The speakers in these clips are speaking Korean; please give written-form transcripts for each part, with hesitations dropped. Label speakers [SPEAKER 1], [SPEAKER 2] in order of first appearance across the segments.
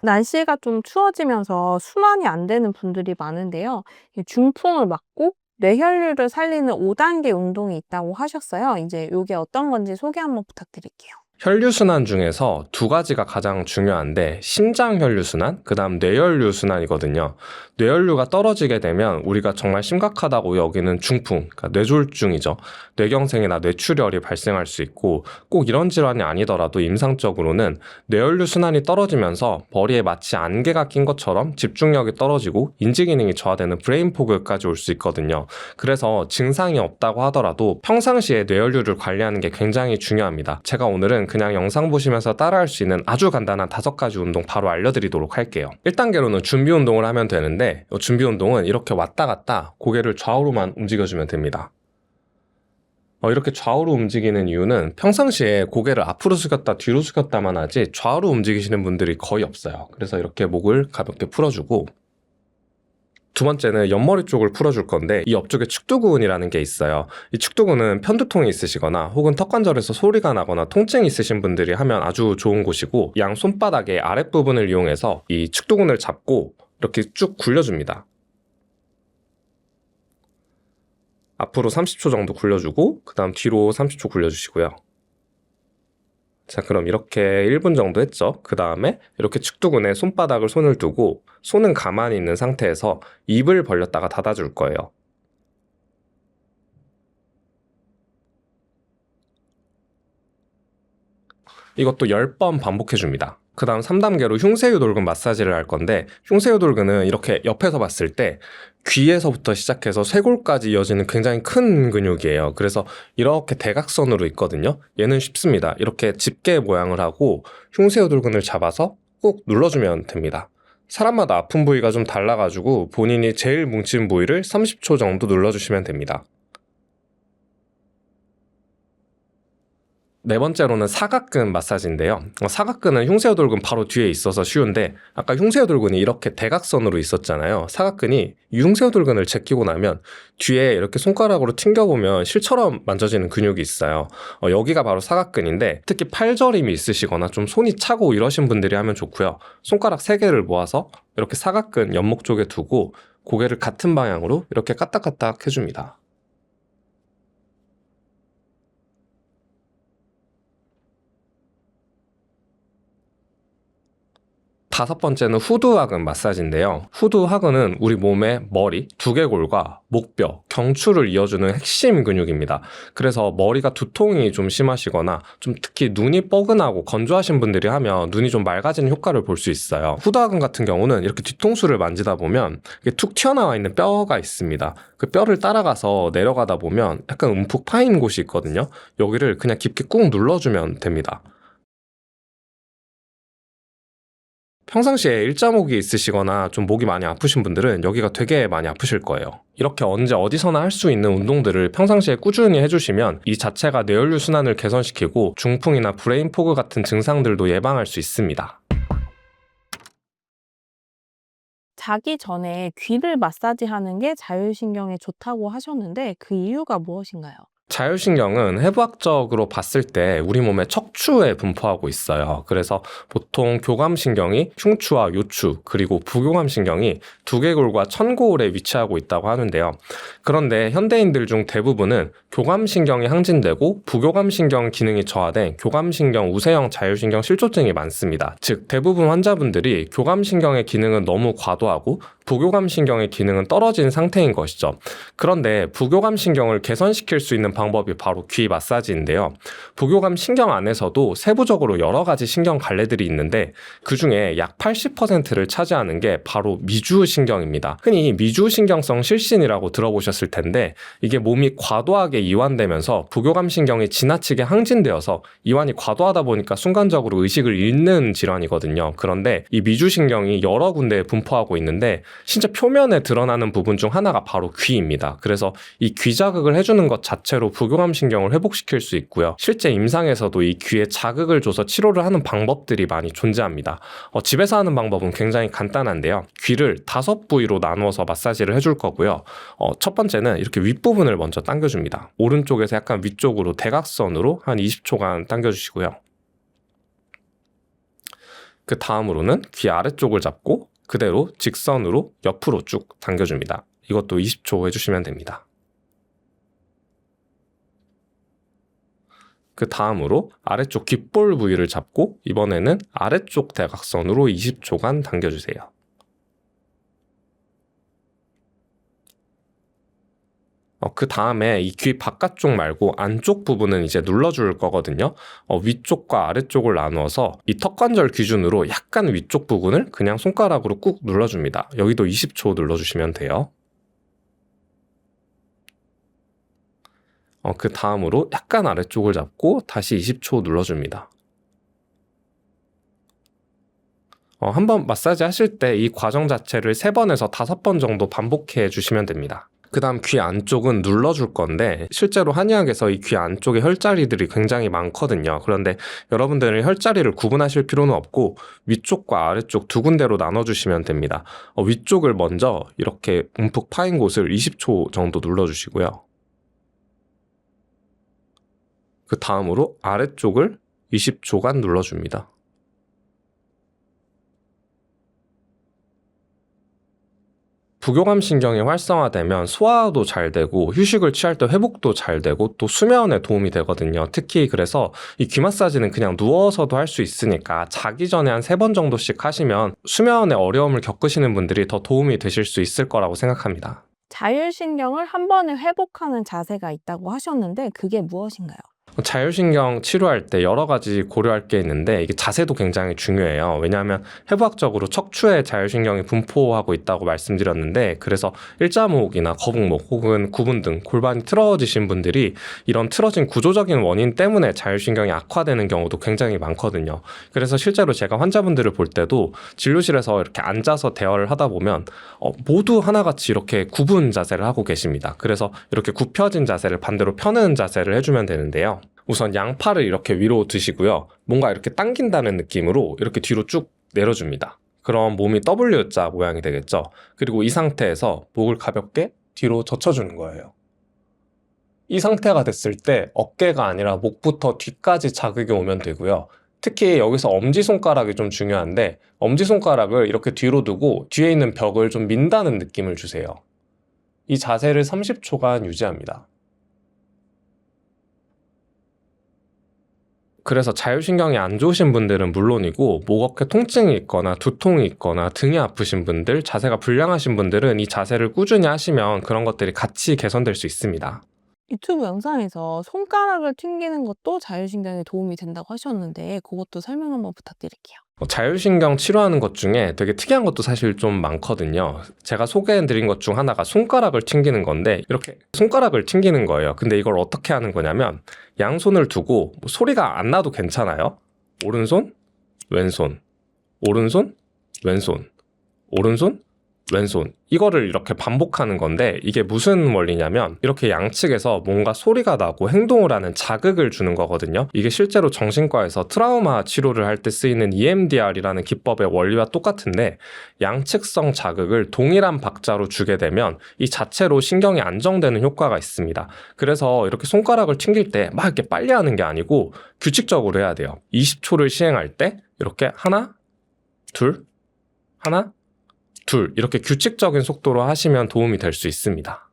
[SPEAKER 1] 날씨가 좀 추워지면서 순환이 안 되는 분들이 많은데요. 이 중풍을 막고 뇌혈류를 살리는 5단계 운동이 있다고 하셨어요. 이제 요게 어떤 건지 소개 한번 부탁드릴게요.
[SPEAKER 2] 혈류순환 중에서 두 가지가 가장 중요한데 심장 혈류순환, 그 다음 뇌혈류순환이거든요. 뇌혈류가 떨어지게 되면 우리가 정말 심각하다고 여기는 중풍, 그러니까 뇌졸중이죠. 뇌경색이나 뇌출혈이 발생할 수 있고 꼭 이런 질환이 아니더라도 임상적으로는 뇌혈류순환이 떨어지면서 머리에 마치 안개가 낀 것처럼 집중력이 떨어지고 인지기능이 저하되는 브레인포그까지 올 수 있거든요. 그래서 증상이 없다고 하더라도 평상시에 뇌혈류를 관리하는 게 굉장히 중요합니다. 제가 오늘은 그냥 영상 보시면서 따라할 수 있는 아주 간단한 5가지 운동 바로 알려드리도록 할게요. 1단계로는 준비 운동을 하면 되는데 준비 운동은 이렇게 왔다 갔다 고개를 좌우로만 움직여주면 됩니다. 이렇게 좌우로 움직이는 이유는 평상시에 고개를 앞으로 숙였다 뒤로 숙였다만 하지 좌우로 움직이시는 분들이 거의 없어요. 그래서 이렇게 목을 가볍게 풀어주고, 두 번째는 옆머리 쪽을 풀어줄 건데 이 옆쪽에 측두근이라는 게 있어요. 이 측두근은 편두통이 있으시거나 혹은 턱관절에서 소리가 나거나 통증이 있으신 분들이 하면 아주 좋은 곳이고, 양 손바닥의 아랫부분을 이용해서 이 측두근을 잡고 이렇게 쭉 굴려줍니다. 앞으로 30초 정도 굴려주고 그 다음 뒤로 30초 굴려주시고요. 자, 그럼 이렇게 1분 정도 했죠. 그 다음에 이렇게 측두근에 손을 두고 손은 가만히 있는 상태에서 입을 벌렸다가 닫아줄 거예요. 이것도 10번 반복해줍니다. 그 다음 3단계로 흉쇄유돌근 마사지를 할 건데, 흉쇄유돌근은 이렇게 옆에서 봤을 때 귀에서부터 시작해서 쇄골까지 이어지는 굉장히 큰 근육이에요. 그래서 이렇게 대각선으로 있거든요. 얘는 쉽습니다. 이렇게 집게 모양을 하고 흉쇄유돌근을 잡아서 꾹 눌러주면 됩니다. 사람마다 아픈 부위가 좀 달라가지고 본인이 제일 뭉친 부위를 30초 정도 눌러주시면 됩니다. 네 번째로는 사각근 마사지인데요. 사각근은 흉쇄유돌근 바로 뒤에 있어서 쉬운데, 아까 흉쇄유돌근이 이렇게 대각선으로 있었잖아요. 사각근이 흉쇄유돌근을 제끼고 나면 뒤에 이렇게 손가락으로 튕겨보면 실처럼 만져지는 근육이 있어요. 여기가 바로 사각근인데, 특히 팔저림이 있으시거나 좀 손이 차고 이러신 분들이 하면 좋고요. 손가락 3개를 모아서 이렇게 사각근 옆목 쪽에 두고 고개를 같은 방향으로 이렇게 까딱까딱 해줍니다. 5번째는 후두하근 마사지인데요. 후두하근은 우리 몸의 머리, 두개골과 목뼈, 경추를 이어주는 핵심 근육입니다. 그래서 머리가 두통이 좀 심하시거나 좀 특히 눈이 뻐근하고 건조하신 분들이 하면 눈이 좀 맑아지는 효과를 볼 수 있어요. 후두하근 같은 경우는 이렇게 뒤통수를 만지다 보면 이게 툭 튀어나와 있는 뼈가 있습니다. 그 뼈를 따라가서 내려가다 보면 약간 움푹 파인 곳이 있거든요. 여기를 그냥 깊게 꾹 눌러주면 됩니다. 평상시에 일자목이 있으시거나 좀 목이 많이 아프신 분들은 여기가 되게 많이 아프실 거예요. 이렇게 언제 어디서나 할 수 있는 운동들을 평상시에 꾸준히 해주시면 이 자체가 뇌혈류 순환을 개선시키고 중풍이나 브레인 포그 같은 증상들도 예방할 수 있습니다.
[SPEAKER 1] 자기 전에 귀를 마사지하는 게 자율신경에 좋다고 하셨는데 그 이유가 무엇인가요?
[SPEAKER 2] 자율신경은 해부학적으로 봤을 때 우리 몸의 척추에 분포하고 있어요. 그래서 보통 교감신경이 흉추와 요추, 그리고 부교감신경이 두개골과 천고울에 위치하고 있다고 하는데요. 그런데 현대인들 중 대부분은 교감신경이 항진되고 부교감신경 기능이 저하된 교감신경 우세형 자율신경 실조증이 많습니다. 즉 대부분 환자분들이 교감신경의 기능은 너무 과도하고 부교감신경의 기능은 떨어진 상태인 것이죠. 그런데 부교감신경을 개선시킬 수 있는 방법이 바로 귀 마사지인데요. 부교감 신경 안에서도 세부적으로 여러 가지 신경 갈래들이 있는데 그 중에 약 80%를 차지하는 게 바로 미주신경입니다. 흔히 미주신경성 실신이라고 들어보셨을 텐데 이게 몸이 과도하게 이완되면서 부교감 신경이 지나치게 항진되어서 이완이 과도하다 보니까 순간적으로 의식을 잃는 질환이거든요. 그런데 이 미주신경이 여러 군데에 분포하고 있는데 신체 표면에 드러나는 부분 중 하나가 바로 귀입니다. 그래서 이 귀 자극을 해주는 것 자체로 부교감 신경을 회복시킬 수 있고요. 실제 임상에서도 이 귀에 자극을 줘서 치료를 하는 방법들이 많이 존재합니다. 집에서 하는 방법은 굉장히 간단한데요. 귀를 5부위로 나누어서 마사지를 해줄 거고요. 첫 번째는 이렇게 윗부분을 먼저 당겨줍니다. 오른쪽에서 약간 위쪽으로 대각선으로 한 20초간 당겨주시고요. 그 다음으로는 귀 아래쪽을 잡고 그대로 직선으로 옆으로 쭉 당겨줍니다. 이것도 20초 해주시면 됩니다. 그 다음으로 아래쪽 귓볼 부위를 잡고 이번에는 아래쪽 대각선으로 20초간 당겨주세요. 그 다음에 이 귀 바깥쪽 말고 안쪽 부분은 이제 눌러줄 거거든요. 위쪽과 아래쪽을 나누어서 이 턱관절 기준으로 약간 위쪽 부분을 그냥 손가락으로 꾹 눌러줍니다. 여기도 20초 눌러주시면 돼요. 그 다음으로 약간 아래쪽을 잡고 다시 20초 눌러줍니다. 한번 마사지 하실 때 이 과정 자체를 3번에서 5번 정도 반복해 주시면 됩니다. 그 다음 귀 안쪽은 눌러줄 건데 실제로 한의학에서 이 귀 안쪽에 혈자리들이 굉장히 많거든요. 그런데 여러분들은 혈자리를 구분하실 필요는 없고 위쪽과 아래쪽 두 군데로 나눠주시면 됩니다. 위쪽을 먼저 이렇게 움푹 파인 곳을 20초 정도 눌러주시고요. 그 다음으로 아래쪽을 20초간 눌러줍니다. 부교감 신경이 활성화되면 소화도 잘 되고 휴식을 취할 때 회복도 잘 되고 또 수면에 도움이 되거든요. 특히 그래서 이 귀 마사지는 그냥 누워서도 할 수 있으니까 자기 전에 한 3번 정도씩 하시면 수면에 어려움을 겪으시는 분들이 더 도움이 되실 수 있을 거라고 생각합니다.
[SPEAKER 1] 자율신경을 한 번에 회복하는 자세가 있다고 하셨는데 그게 무엇인가요?
[SPEAKER 2] 자율신경 치료할 때 여러 가지 고려할 게 있는데 이게 자세도 굉장히 중요해요. 왜냐하면 해부학적으로 척추에 자율신경이 분포하고 있다고 말씀드렸는데 그래서 일자목이나 거북목 혹은 구분 등 골반이 틀어지신 분들이 이런 틀어진 구조적인 원인 때문에 자율신경이 악화되는 경우도 굉장히 많거든요. 그래서 실제로 제가 환자분들을 볼 때도 진료실에서 이렇게 앉아서 대화를 하다 보면 모두 하나같이 이렇게 구분 자세를 하고 계십니다. 그래서 이렇게 굽혀진 자세를 반대로 펴는 자세를 해주면 되는데요. 우선 양팔을 이렇게 위로 드시고요. 뭔가 이렇게 당긴다는 느낌으로 이렇게 뒤로 쭉 내려줍니다. 그럼 몸이 W자 모양이 되겠죠. 그리고 이 상태에서 목을 가볍게 뒤로 젖혀주는 거예요. 이 상태가 됐을 때 어깨가 아니라 목부터 뒤까지 자극이 오면 되고요. 특히 여기서 엄지손가락이 좀 중요한데 엄지손가락을 이렇게 뒤로 두고 뒤에 있는 벽을 좀 민다는 느낌을 주세요. 이 자세를 30초간 유지합니다. 그래서 자율신경이 안 좋으신 분들은 물론이고 목 어깨 통증이 있거나 두통이 있거나 등이 아프신 분들, 자세가 불량하신 분들은 이 자세를 꾸준히 하시면 그런 것들이 같이 개선될 수 있습니다.
[SPEAKER 1] 유튜브 영상에서 손가락을 튕기는 것도 자율신경에 도움이 된다고 하셨는데 그것도 설명 한번 부탁드릴게요.
[SPEAKER 2] 자율신경 치료하는 것 중에 되게 특이한 것도 사실 좀 많거든요. 제가 소개해드린 것 중 하나가 손가락을 튕기는 건데 이렇게 손가락을 튕기는 거예요. 근데 이걸 어떻게 하는 거냐면 양손을 두고 소리가 안 나도 괜찮아요. 오른손, 왼손, 오른손, 왼손, 오른손, 왼손 이거를 이렇게 반복하는 건데 이게 무슨 원리냐면 이렇게 양측에서 뭔가 소리가 나고 행동을 하는 자극을 주는 거거든요. 이게 실제로 정신과에서 트라우마 치료를 할 때 쓰이는 EMDR이라는 기법의 원리와 똑같은데 양측성 자극을 동일한 박자로 주게 되면 이 자체로 신경이 안정되는 효과가 있습니다. 그래서 이렇게 손가락을 튕길 때 막 이렇게 빨리 하는 게 아니고 규칙적으로 해야 돼요. 20초를 시행할 때 이렇게 하나, 둘, 하나, 둘 이렇게 규칙적인 속도로 하시면 도움이 될 수 있습니다.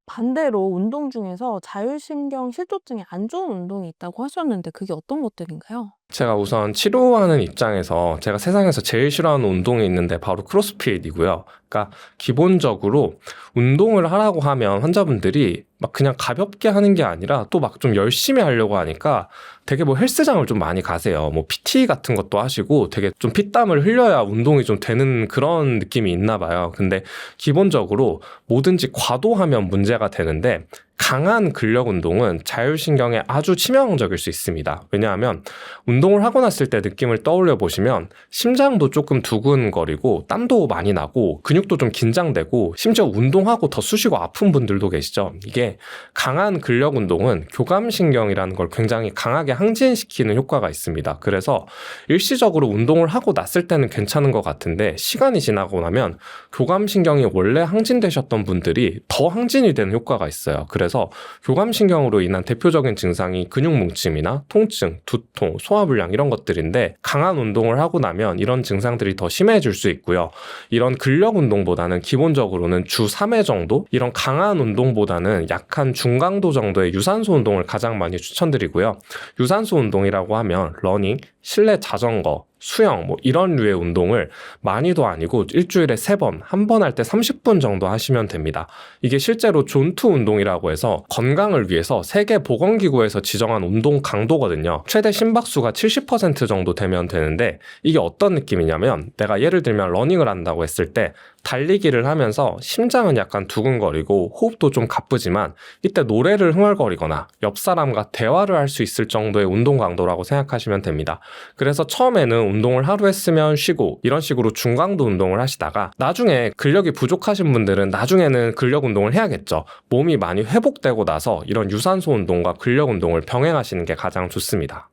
[SPEAKER 1] 반대로 운동 중에서 자율신경 실조증에 안 좋은 운동이 있다고 하셨는데 그게 어떤 것들인가요?
[SPEAKER 2] 제가 우선 치료하는 입장에서 제가 세상에서 제일 싫어하는 운동이 있는데 바로 크로스핏이고요. 그러니까 기본적으로 운동을 하라고 하면 환자분들이 막 그냥 가볍게 하는 게 아니라 또 막 좀 열심히 하려고 하니까 되게 뭐 헬스장을 좀 많이 가세요. 뭐 PT 같은 것도 하시고 되게 좀 피땀을 흘려야 운동이 좀 되는 그런 느낌이 있나 봐요. 근데 기본적으로 뭐든지 과도하면 문제가 되는데 강한 근력 운동은 자율신경에 아주 치명적일 수 있습니다. 왜냐하면 운동을 하고 났을 때 느낌을 떠올려 보시면 심장도 조금 두근거리고 땀도 많이 나고 근육도 좀 긴장되고 심지어 운동하고 더 쑤시고 아픈 분들도 계시죠. 이게 강한 근력 운동은 교감신경이라는 걸 굉장히 강하게 항진시키는 효과가 있습니다. 그래서 일시적으로 운동을 하고 났을 때는 괜찮은 것 같은데 시간이 지나고 나면 교감신경이 원래 항진되셨던 분들이 더 항진이 되는 효과가 있어요. 그래서 그래서 교감신경으로 인한 대표적인 증상이 근육 뭉침이나 통증, 두통, 소화불량 이런 것들인데 강한 운동을 하고 나면 이런 증상들이 더 심해질 수 있고요. 이런 근력 운동보다는 기본적으로는 주 3회 정도 이런 강한 운동보다는 약한 중강도 정도의 유산소 운동을 가장 많이 추천드리고요. 유산소 운동이라고 하면 러닝, 실내 자전거, 수영 이런 류의 운동을 많이도 아니고 일주일에 3번, 한 번 할 때 30분 정도 하시면 됩니다. 이게 실제로 존투 운동이라고 해서 건강을 위해서 세계보건기구에서 지정한 운동 강도거든요. 최대 심박수가 70% 정도 되면 되는데 이게 어떤 느낌이냐면 내가 예를 들면 러닝을 한다고 했을 때 달리기를 하면서 심장은 약간 두근거리고 호흡도 좀 가쁘지만 이때 노래를 흥얼거리거나 옆 사람과 대화를 할 수 있을 정도의 운동 강도라고 생각하시면 됩니다. 그래서 처음에는 운동을 하루 했으면 쉬고 이런 식으로 중강도 운동을 하시다가 나중에 근력이 부족하신 분들은 나중에는 근력 운동을 해야겠죠. 몸이 많이 회복되고 나서 이런 유산소 운동과 근력 운동을 병행하시는 게 가장 좋습니다.